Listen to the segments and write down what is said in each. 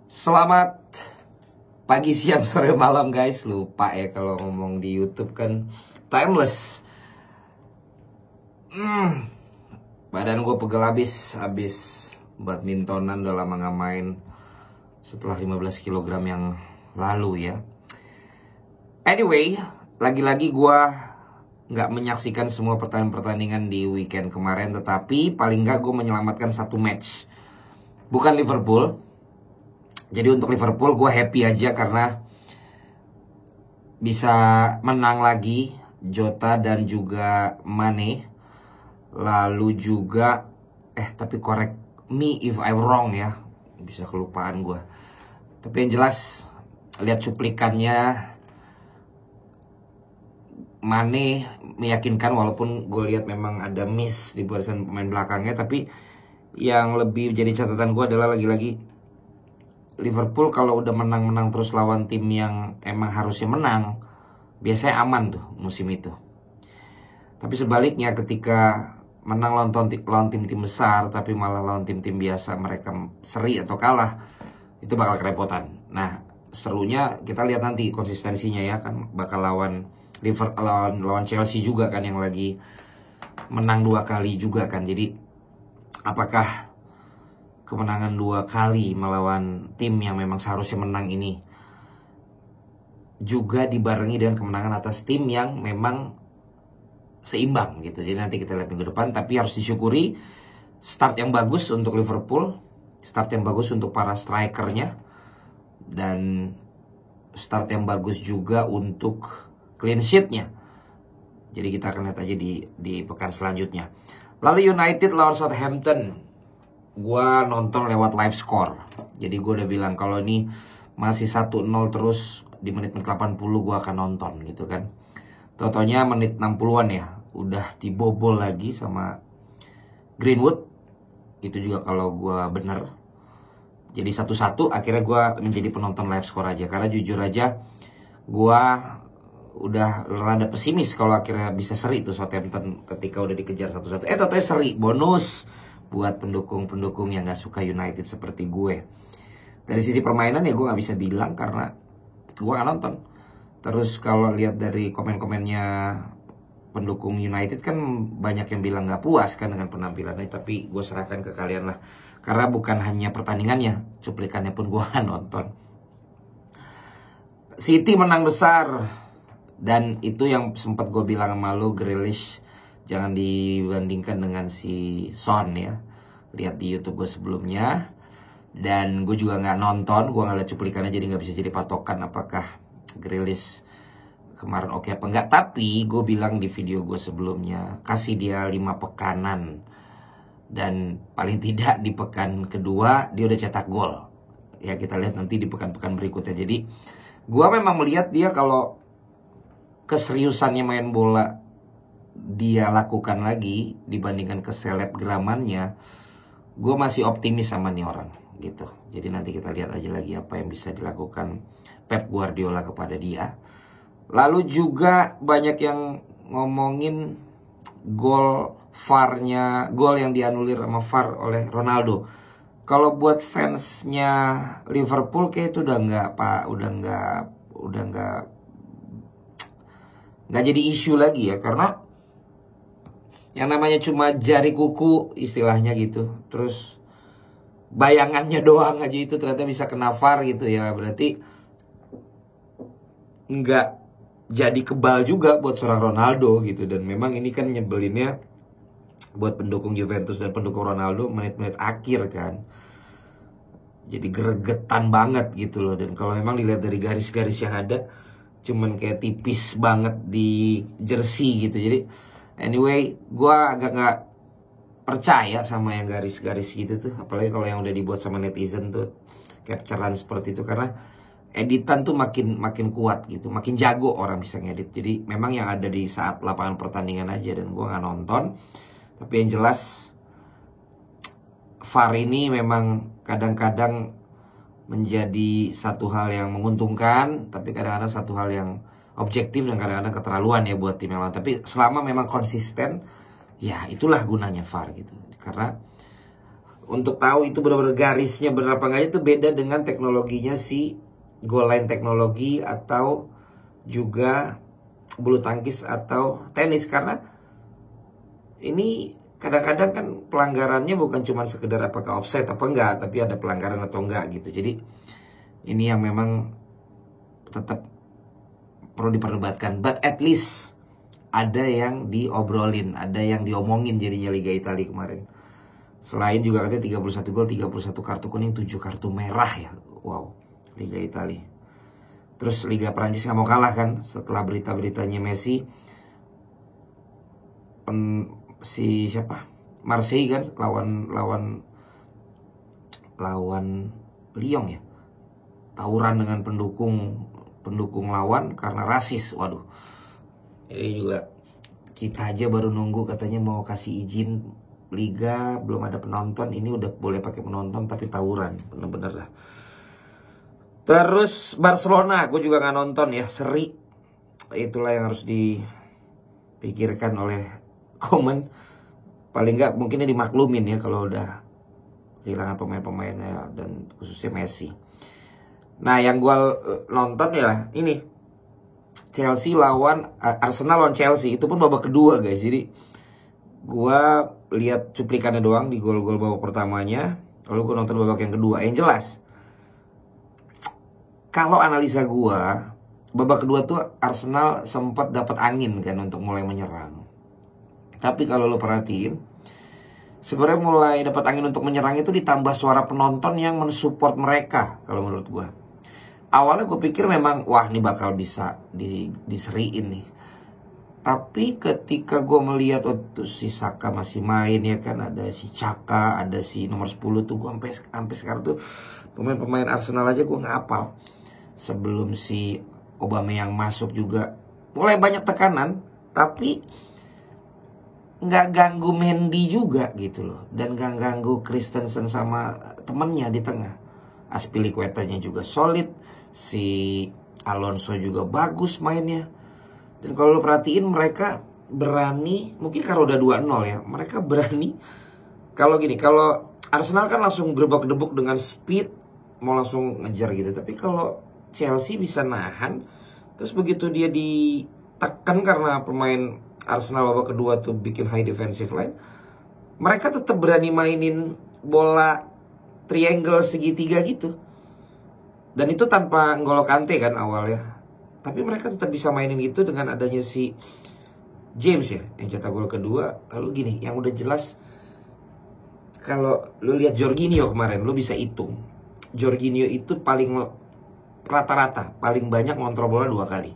Selamat pagi, siang, sore, malam guys. Lupa ya kalau ngomong di YouTube kan timeless. Badan gue pegel habis badmintonan, udah lama gak main setelah 15 kg yang lalu ya. Anyway, lagi-lagi gue gak menyaksikan semua pertandingan di weekend kemarin, tetapi paling gak gue menyelamatkan satu match. Bukan Liverpool. Jadi untuk Liverpool gue happy aja karena bisa menang lagi Jota dan juga Mane. Lalu juga tapi correct me if I'm wrong ya, bisa kelupaan gue. Tapi yang jelas lihat cuplikannya, Mane meyakinkan walaupun gue lihat memang ada miss di barisan pemain belakangnya. Tapi yang lebih jadi catatan gue adalah lagi-lagi Liverpool kalau udah menang-menang terus lawan tim yang emang harusnya menang, biasanya aman tuh musim itu. Tapi sebaliknya ketika menang lawan tim-tim besar tapi malah lawan tim-tim biasa mereka seri atau kalah, itu bakal kerepotan. Nah, serunya kita lihat nanti konsistensinya ya, kan bakal lawan Chelsea juga kan yang lagi menang 2 kali juga kan. Jadi apakah kemenangan 2 kali melawan tim yang memang seharusnya menang ini juga dibarengi dengan kemenangan atas tim yang memang seimbang gitu. Jadi nanti kita lihat minggu depan. Tapi harus disyukuri start yang bagus untuk Liverpool, start yang bagus untuk para strikernya, dan start yang bagus juga untuk clean sheet-nya. Jadi kita akan lihat aja di pekan selanjutnya. Lalu United lawan Southampton, gua nonton lewat live score. Jadi gue udah bilang kalau ini masih 1-0 terus di menit-menit 80 gue akan nonton gitu kan. Totonya menit 60-an ya udah dibobol lagi sama Greenwood. Itu juga kalau gue bener. Jadi 1-1 akhirnya gue menjadi penonton live score aja. Karena jujur aja gue udah rada pesimis kalau akhirnya bisa seri tuh Southampton ketika udah dikejar 1-1. Totonya seri, bonus buat pendukung-pendukung yang gak suka United seperti gue. Dari sisi permainan ya gue gak bisa bilang karena gue gak nonton. Terus kalau lihat dari komen-komennya pendukung United kan banyak yang bilang gak puas kan dengan penampilannya. Tapi gue serahkan ke kalian lah, karena bukan hanya pertandingannya, cuplikannya pun gue gak nonton. City menang besar, dan itu yang sempat gue bilang sama lu, Grealish jangan dibandingkan dengan si Son ya. Lihat di YouTube gue sebelumnya. Dan gue juga gak nonton, gue gak liat cuplikannya, jadi gak bisa jadi patokan apakah Grealish kemarin oke apa enggak. Tapi gue bilang di video gue sebelumnya, kasih dia 5 pekanan, dan paling tidak di pekan kedua dia udah cetak gol. Ya kita lihat nanti di pekan-pekan berikutnya. Jadi gue memang melihat dia kalau keseriusannya main bola dia lakukan lagi dibandingkan keselebgramannya, gue masih optimis sama nih orang gitu. Jadi nanti kita lihat aja lagi apa yang bisa dilakukan Pep Guardiola kepada dia. Lalu juga banyak yang ngomongin gol yang dianulir sama VAR oleh Ronaldo. Kalau buat fansnya Liverpool kayak itu udah nggak jadi isu lagi ya, karena yang namanya cuma jari kuku istilahnya gitu. Terus bayangannya doang aja itu ternyata bisa kena VAR gitu ya. Berarti nggak jadi kebal juga buat seorang Ronaldo gitu. Dan memang ini kan nyebelinnya buat pendukung Juventus dan pendukung Ronaldo menit-menit akhir kan. Jadi gregetan banget gitu loh. Dan kalau memang dilihat dari garis-garis yang ada, cuman kayak tipis banget di jersey gitu. Jadi anyway, gue agak gak percaya sama yang garis-garis gitu tuh. Apalagi kalau yang udah dibuat sama netizen tuh, capturean seperti itu. Karena editan tuh makin kuat gitu, makin jago orang bisa ngedit. Jadi memang yang ada di saat lapangan pertandingan aja, dan gue gak nonton. Tapi yang jelas VAR ini memang kadang-kadang menjadi satu hal yang menguntungkan, tapi kadang-kadang satu hal yang objektif, dan kadang-kadang keterlaluan ya buat tim yang lain. Tapi selama memang konsisten, ya itulah gunanya VAR gitu. Karena untuk tahu itu benar-benar garisnya berapa enggak itu beda dengan teknologinya si goal line teknologi atau juga bulu tangkis atau tenis. Karena ini kadang-kadang kan pelanggarannya bukan cuma sekedar apakah offset apa enggak, tapi ada pelanggaran atau enggak gitu. Jadi ini yang memang tetap perlu diperdebatkan. But at least ada yang diobrolin, ada yang diomongin jadinya Liga Italia kemarin. Selain juga katanya 31 gol, 31 kartu kuning, 7 kartu merah ya. Wow, Liga Italia. Terus Liga Prancis nggak mau kalah kan setelah berita-beritanya Messi. Si siapa? Marseille kan lawan Lyon ya. Tawuran dengan pendukung lawan karena rasis. Waduh. Ini juga kita aja baru nunggu katanya mau kasih izin liga, belum ada penonton. Ini udah boleh pakai penonton tapi tawuran. Bener-bener lah. Terus Barcelona, gue juga gak nonton ya, seri. Itulah yang harus dipikirkan oleh Koeman. Paling gak mungkinnya dimaklumin ya kalau udah kehilangan pemain-pemainnya dan khususnya Messi. Nah yang gue nonton ya ini Chelsea lawan Arsenal lawan Chelsea. Itu pun babak kedua guys. Jadi gue lihat cuplikannya doang di gol-gol babak pertamanya. Lalu gue nonton babak yang kedua. Yang jelas kalau analisa gue, babak kedua tuh Arsenal sempat dapat angin kan untuk mulai menyerang. Tapi kalau lo perhatiin, sebenarnya mulai dapat angin untuk menyerang itu ditambah suara penonton yang mensupport mereka kalau menurut gue. Awalnya gue pikir memang wah ini bakal bisa diseriin nih. Tapi ketika gue melihat si Saka masih main ya kan, ada si Caka, ada si nomor 10 tuh, gue sampai sekarang tuh pemain-pemain Arsenal aja gue nggak hafal. Sebelum si Aubameyang masuk juga mulai banyak tekanan, tapi nggak ganggu Mendy juga gitu loh, dan nggak ganggu Christensen sama temennya di tengah. Azpilicuetanya juga solid, si Alonso juga bagus mainnya. Dan kalau lo perhatiin mereka berani, mungkin kalau udah 2-0 ya, mereka berani. Kalau gini, kalau Arsenal kan langsung gebuk-gebuk dengan speed, mau langsung ngejar gitu. Tapi kalau Chelsea bisa nahan, terus begitu dia ditekan karena pemain Arsenal babak kedua tuh bikin high defensive line, mereka tetap berani mainin bola triangle segitiga gitu. Dan itu tanpa N'Golo Kante kan awalnya. Tapi mereka tetap bisa mainin gitu dengan adanya si James ya, yang cetak gol kedua. Lalu gini, yang udah jelas, kalau lu lihat Jorginho kemarin, lu bisa hitung. Jorginho itu paling rata-rata paling banyak ngontrol bola 2 kali.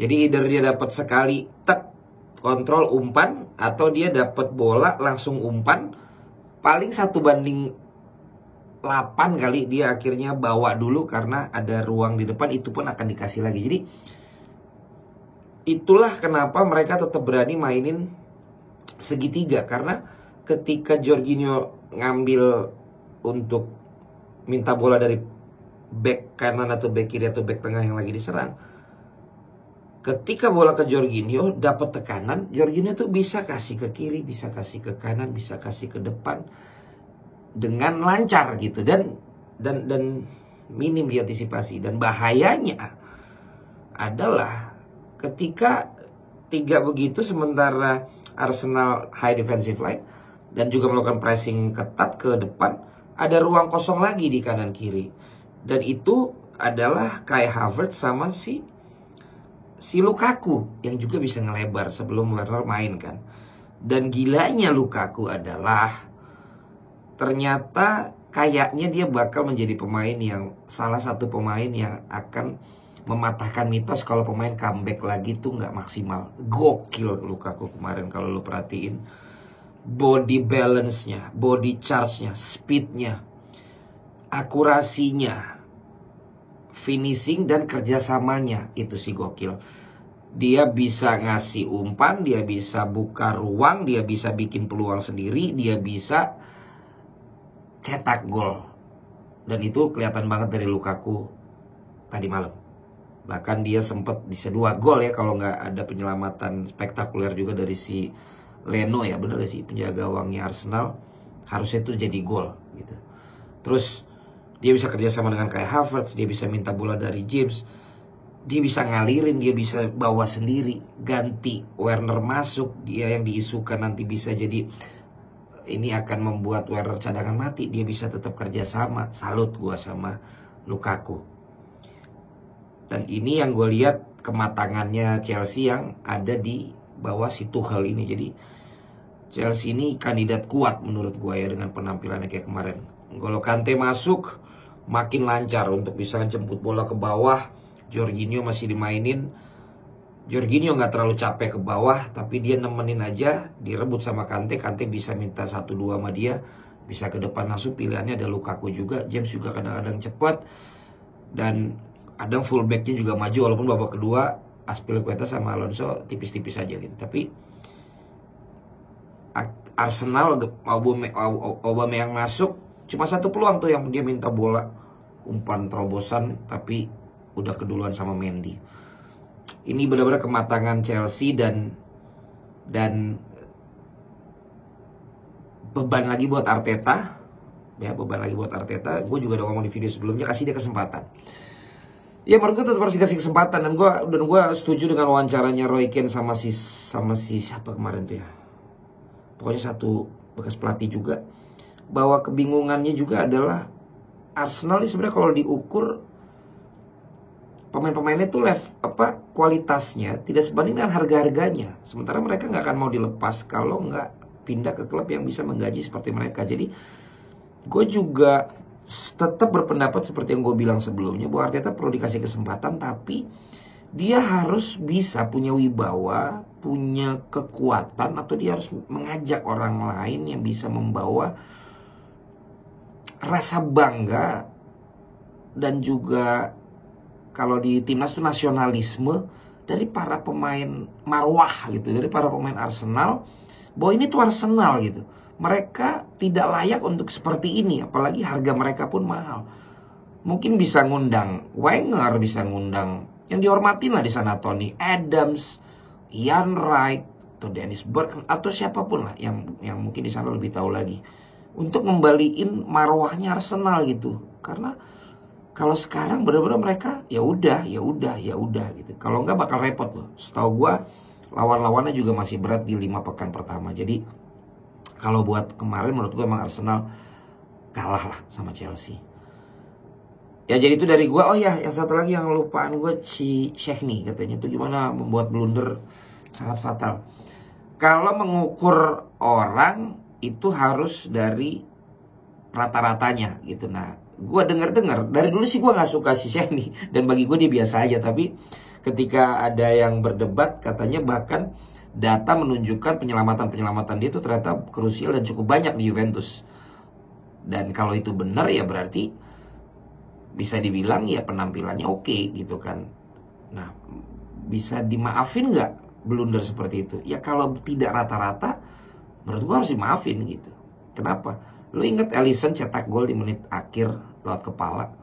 Jadi either dia dapat sekali tek kontrol umpan, atau dia dapat bola langsung umpan, paling 1/8 kali dia akhirnya bawa dulu karena ada ruang di depan, itu pun akan dikasih lagi. Jadi itulah kenapa mereka tetap berani mainin segitiga, karena ketika Jorginho ngambil untuk minta bola dari back kanan atau back kiri atau back tengah yang lagi diserang, ketika bola ke Jorginho dapat tekanan, Jorginho tuh bisa kasih ke kiri, bisa kasih ke kanan, bisa kasih ke depan dengan lancar gitu, dan minim diantisipasi. Dan bahayanya adalah ketika 3 begitu, sementara Arsenal high defensive line dan juga melakukan pressing ketat ke depan, ada ruang kosong lagi di kanan kiri. Dan itu adalah Kai Havertz sama si Lukaku yang juga bisa ngelebar sebelum Werner main kan. Dan gilanya Lukaku adalah ternyata kayaknya dia bakal menjadi pemain yang salah satu pemain yang akan mematahkan mitos kalau pemain comeback lagi tuh nggak maksimal. Gokil Lukaku kemarin kalau lu perhatiin, body balance-nya, body charge-nya, speed-nya, akurasinya, finishing dan kerjasamanya itu sih gokil. Dia bisa ngasih umpan, dia bisa buka ruang, dia bisa bikin peluang sendiri, dia bisa cetak gol. Dan itu kelihatan banget dari Lukaku tadi malam. Bahkan dia sempat bisa 2 gol ya, kalau nggak ada penyelamatan spektakuler juga dari si Leno ya, bener gak sih, penjaga gawangnya Arsenal. harusnya itu jadi gol gitu. Terus dia bisa kerjasama dengan Kai Havertz, dia bisa minta bola dari James, dia bisa ngalirin, dia bisa bawa sendiri, ganti Werner masuk, dia yang diisukan nanti bisa jadi ini akan membuat Werner cadangan mati, dia bisa tetap kerjasama. Salut gue sama Lukaku. Dan ini yang gue lihat kematangannya Chelsea yang ada di bawah si Tuchel ini. Jadi Chelsea ini kandidat kuat menurut gue ya dengan penampilannya kayak kemarin. N'Golo Kante masuk, makin lancar untuk bisa jemput bola ke bawah. Jorginho masih dimainin. Jorginho nggak terlalu capek ke bawah, tapi dia nemenin aja, direbut sama Kante. Kante bisa minta 1-2 sama dia, bisa ke depan langsung. Pilihannya ada Lukaku juga. James juga kadang-kadang cepat, dan kadang fullbacknya juga maju. Walaupun babak kedua Azpilicueta sama Alonso tipis-tipis aja gitu. Tapi Arsenal Aubameyang masuk, cuma satu peluang tuh yang dia minta bola, umpan terobosan, tapi udah keduluan sama Mendy. Ini benar-benar kematangan Chelsea dan beban lagi buat Arteta. Ya, beban lagi buat Arteta. Gue juga udah ngomong di video sebelumnya, kasih dia kesempatan. Ya menurut gue tetap harus dikasih kesempatan, dan gue setuju dengan wawancaranya Roy Keane sama si siapa kemarin tuh ya. Pokoknya satu bekas pelatih juga, bahwa kebingungannya juga adalah Arsenal ini sebenarnya kalau diukur pemain-pemainnya tuh kualitasnya tidak sebanding dengan harga-harganya. Sementara mereka nggak akan mau dilepas kalau nggak pindah ke klub yang bisa menggaji seperti mereka. Jadi gue juga tetap berpendapat seperti yang gue bilang sebelumnya, bahwa Arteta perlu dikasih kesempatan, tapi dia harus bisa punya wibawa, punya kekuatan, atau dia harus mengajak orang lain yang bisa membawa rasa bangga, dan juga kalau di timnas itu nasionalisme dari para pemain marwah gitu, dari para pemain Arsenal, bahwa ini tuh Arsenal gitu. Mereka tidak layak untuk seperti ini, apalagi harga mereka pun mahal. Mungkin bisa ngundang Wenger, bisa ngundang yang dihormatin lah di sana, Tony Adams, Ian Wright, atau Dennis Bergkamp, atau siapapun lah yang mungkin di sana lebih tahu lagi, untuk ngembaliin marwahnya Arsenal gitu. Karena kalau sekarang benar-benar mereka ya udah gitu. Kalau nggak bakal repot loh. Setahu gua lawan-lawannya juga masih berat di 5 pekan pertama. Jadi kalau buat kemarin menurut gua emang Arsenal kalah lah sama Chelsea. Ya jadi itu dari gue. Oh ya, yang satu lagi yang lupaan gue, si Szczęsny katanya itu gimana membuat blunder sangat fatal. Kalau mengukur orang itu harus dari rata-ratanya gitu. Nah, gue dengar dari dulu sih gue nggak suka si Szczęsny, dan bagi gue dia biasa aja. Tapi ketika ada yang berdebat, katanya bahkan data menunjukkan penyelamatan dia itu ternyata krusial dan cukup banyak di Juventus. Dan kalau itu benar ya berarti bisa dibilang ya penampilannya oke gitu kan. Nah, bisa dimaafin nggak blunder seperti itu? Ya kalau tidak rata-rata, menurut gua harus dimaafin gitu. Kenapa? Lu inget Alisson cetak gol di menit akhir lewat kepala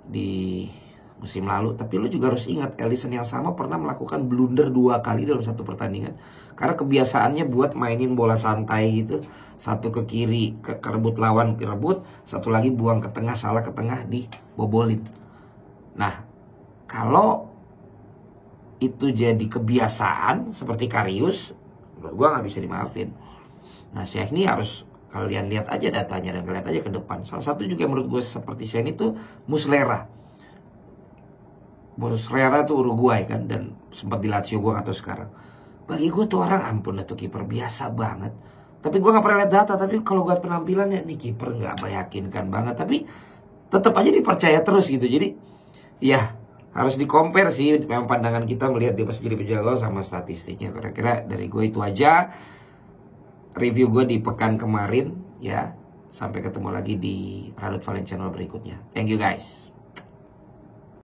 di musim lalu. Tapi lu juga harus ingat Alisson yang sama pernah melakukan blunder 2 kali dalam satu pertandingan. Karena kebiasaannya buat mainin bola santai gitu. Satu ke kiri, ke rebut lawan, rebut. Satu lagi buang ke tengah, salah ke tengah, dibobolin. Nah, kalau itu jadi kebiasaan seperti Karius, menurut gue gak bisa dimaafin. Nah, Szczęsny harus, kalian lihat aja datanya dan kalian lihat aja ke depan. Salah satu juga menurut gue seperti Szczęsny itu Muslera tuh Uruguay kan, dan sempat di Lazio, gue gak tahu sekarang. Bagi gue tuh orang, ampun tuh kiper biasa banget. Tapi gue gak pernah lihat data, tapi kalau gue lihat penampilannya, nih kiper gak meyakinkan banget. Tapi tetap aja dipercaya terus gitu. Jadi ya harus di-compare sih memang pandangan kita melihat dia pas jadi penjaga sama statistiknya. Kira-kira dari gue itu aja review gue di pekan kemarin ya. Sampai ketemu lagi di Radut Valen channel berikutnya. Thank you guys.